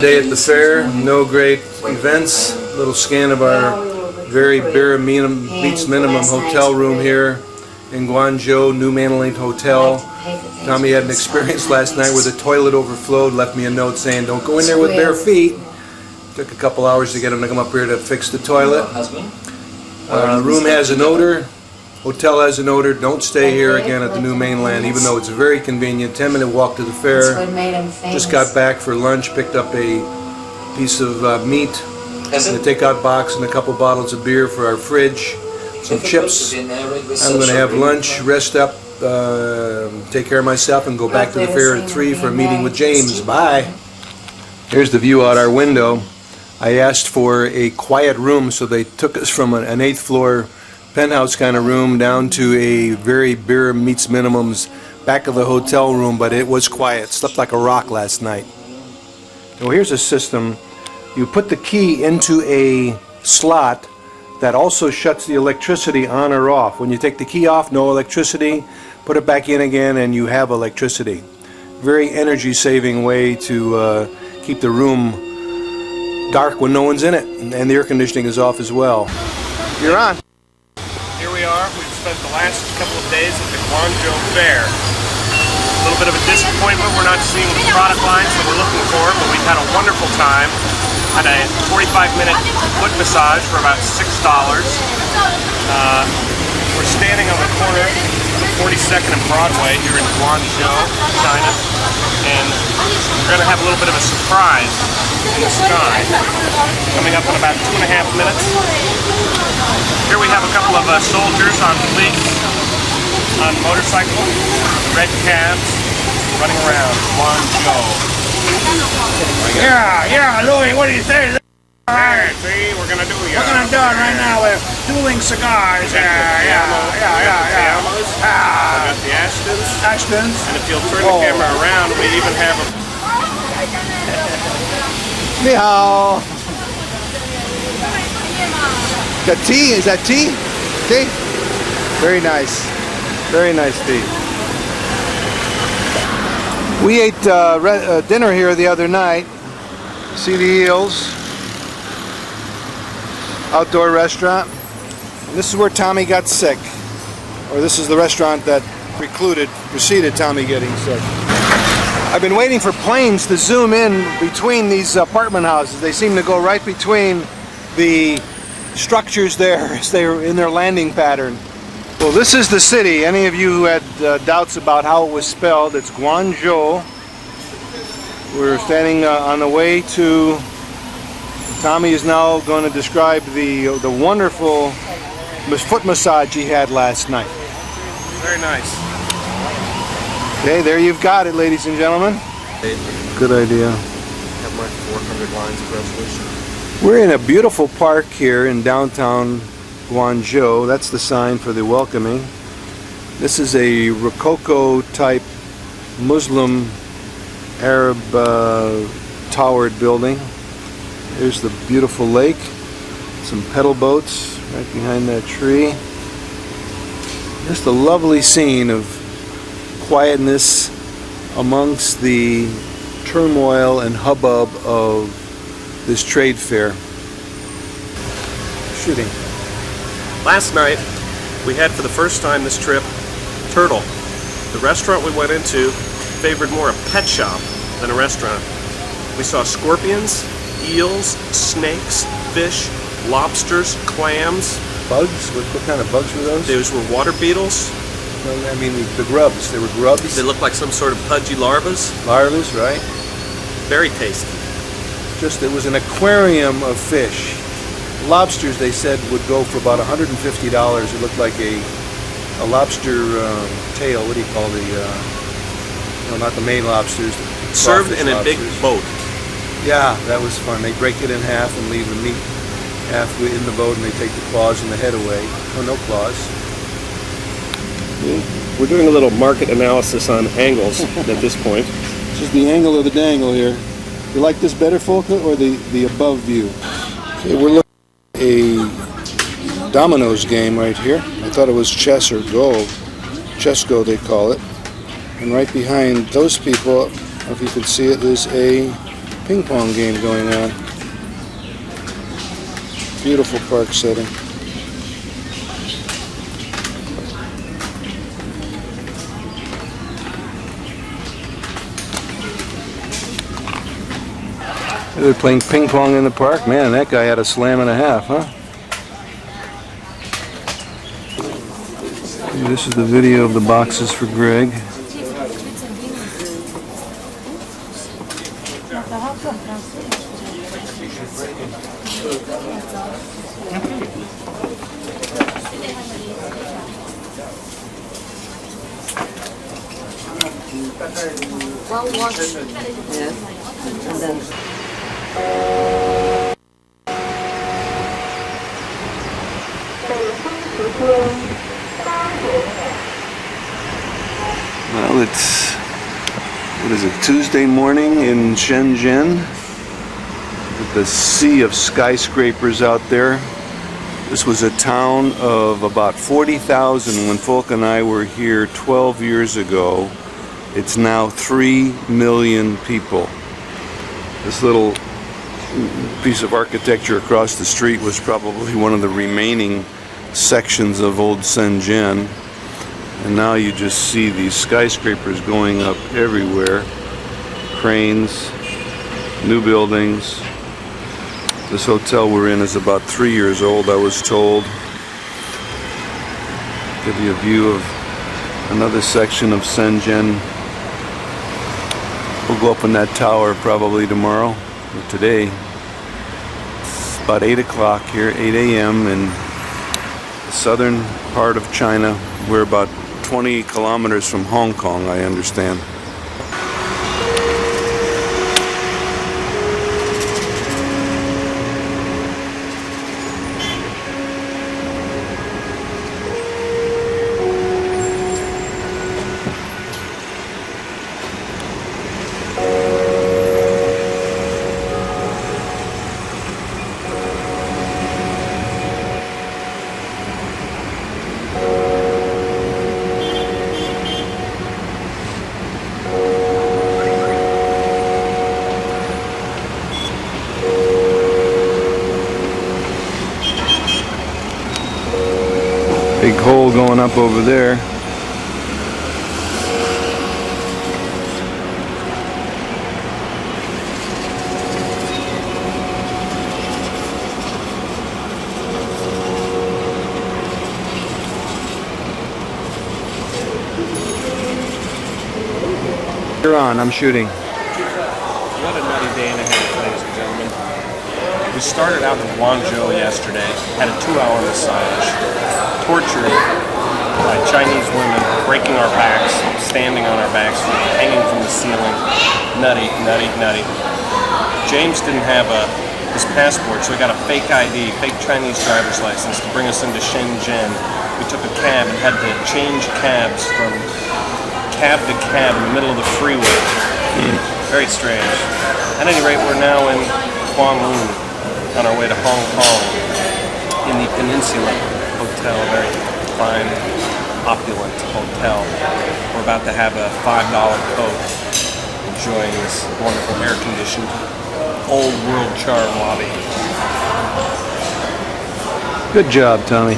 Day at the fair, no great events. A little scan of our very bare meets minimum hotel room here in Guangzhou, New Manolete Hotel. Tommy had an experience last night where the toilet overflowed, left me a note saying don't go in there with bare feet. Took a couple hours to get him to come up here to fix the toilet. Room has an odor. Hotel has an odor. Don't stay here again at the New Mainland, even though it's very convenient. 10-minute walk to the fair. Just got back for lunch, picked up a piece of meat in the takeout box and a couple bottles of beer for our fridge. Some chips. I'm going to have lunch, rest up, take care of myself, and go back to the fair at 3 for a meeting with James. Bye. Here's the view out our window. I asked for a quiet room, so they took us from an 8th floor penthouse kind of room down to a very bare meets minimums back of the hotel room, but it was quiet. Slept like a rock last night. Well, here's a system. You put the key into a slot that also shuts the electricity on or off. When you take the key off, no electricity. Put it back in again and you have electricity. Very energy saving way to keep the room dark when no one's in it, and the air conditioning is off as well. You're on. Here we are. We've spent the last couple of days at the Guangzhou Fair. A little bit of a disappointment. We're not seeing the product lines that we're looking for, but we've had a wonderful time. Had a 45-minute foot massage for about $6. We're standing on the corner of 42nd and Broadway here in Guangzhou, China, and we're going to have a little bit of a surprise in the sky coming up in about 2.5 minutes. Here we have a couple of soldiers on police, on motorcycles, red cabs, running around Guangzhou. Yeah, Louis, what do you say? Alright, see, we're gonna do it. We're gonna do it right now. We're dueling cigars. Yeah. Got the Ashtons. And if you'll turn the camera around, we even have a... Ni hao. The tea, is that tea? Tea? Very nice. Very nice tea. We ate dinner here the other night. See the eels. Outdoor restaurant. And this is where Tommy got sick. Or this is the restaurant that preceded Tommy getting sick. I've been waiting for planes to zoom in between these apartment houses. They seem to go right between the structures there as they're in their landing pattern. Well, this is the city. Any of you who had doubts about how it was spelled, it's Guangzhou. We're standing on the way to... Tommy is now going to describe the wonderful foot massage he had last night. Very nice. Okay, there you've got it, ladies and gentlemen. Good idea. Have my 400 lines of resolution. We're in a beautiful park here in downtown Guangzhou. That's the sign for the welcoming. This is a Rococo type Muslim Arab towered building. There's the beautiful lake. Some pedal boats right behind that tree. Just a lovely scene of quietness amongst the turmoil and hubbub of this trade fair. Shooting. Last night, we had for the first time this trip, turtle. The restaurant we went into favored more a pet shop than a restaurant. We saw scorpions, eels, snakes, fish, lobsters, clams. Bugs? What kind of bugs were those? Those were water beetles. I mean the grubs. They were grubs? They looked like some sort of pudgy larvas. Larvas, right? Very tasty. Just, it was an aquarium of fish. Lobsters, they said, would go for about $150. It looked like a lobster tail. What do you call no, not the main lobsters. Served in a big boat. Yeah, that was fun. They break it in half and leave the meat halfway in the boat, and they take the claws and the head away. Oh, no claws. We're doing a little market analysis on angles at this point. This is the angle of the dangle here. You like this better, Folka, or the above view? Okay, we're looking at a dominoes game right here. I thought it was chess or go. Chess-go, they call it. And right behind those people, if you can see it, is a ping pong game going on. Beautiful park setting. They're playing ping pong in the park. Man, that guy had a slam and a half, huh? This is the video of the boxes for Greg. Well, watch. Yeah. And then. Well, it's, what is it, Tuesday morning in Shenzhen. With the sea of skyscrapers out there. This was a town of about 40,000 when Folk and I were here 12 years ago. It's now 3 million people. This little piece of architecture across the street was probably one of the remaining sections of old Shenzhen. And now you just see these skyscrapers going up everywhere. Cranes, new buildings. This hotel we're in is about 3 years old, I was told. Give you a view of another section of Shenzhen. We'll go up in that tower probably tomorrow or today. It's about 8 o'clock here, 8 a.m. in the southern part of China. We're about 20 kilometers from Hong Kong, I understand. Big hole going up over there. You're on, I'm shooting. What a nutty day and a half, ladies and gentlemen. We started out in Guangzhou yesterday, had a 2-hour massage, tortured by Chinese women, breaking our backs, standing on our backs, hanging from the ceiling. Nutty, nutty, nutty. James didn't have his passport, so he got a fake ID, fake Chinese driver's license to bring us into Shenzhen. We took a cab and had to change cabs from cab to cab in the middle of the freeway. Very strange. At any rate, we're now in Guang on our way to Hong Kong in the Peninsula Hotel, a very fine, opulent hotel. We're about to have a $5 Coke, enjoying this wonderful air-conditioned, old world charm lobby. Good job, Tommy.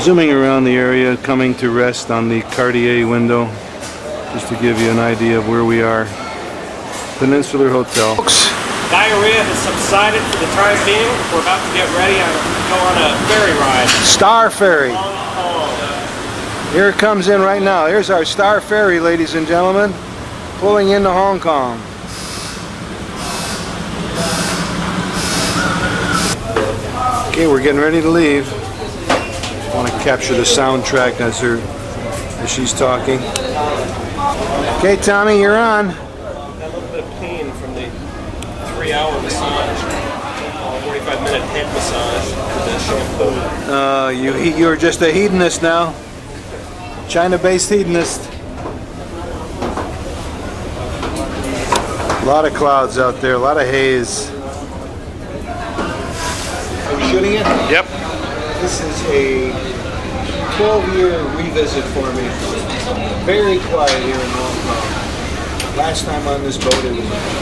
Zooming around the area, coming to rest on the Cartier window, just to give you an idea of where we are. Peninsula Hotel. Diarrhea has subsided for the time being. We're about to get ready to go on a ferry ride. Star Ferry. Here it comes in right now. Here's our Star Ferry, ladies and gentlemen, pulling into Hong Kong. Okay, we're getting ready to leave. I want to capture the soundtrack as she's talking. Okay, Tommy, you're on. Got a little bit of pain from the 3-hour massage, 45-minute head massage with the shampoo. You're just a hedonist now. China-based hedonist. A lot of clouds out there, a lot of haze. Are we shooting it? Yep. This is a 12-year revisit for me. Very quiet here in Hong Kong. last time on this boat it was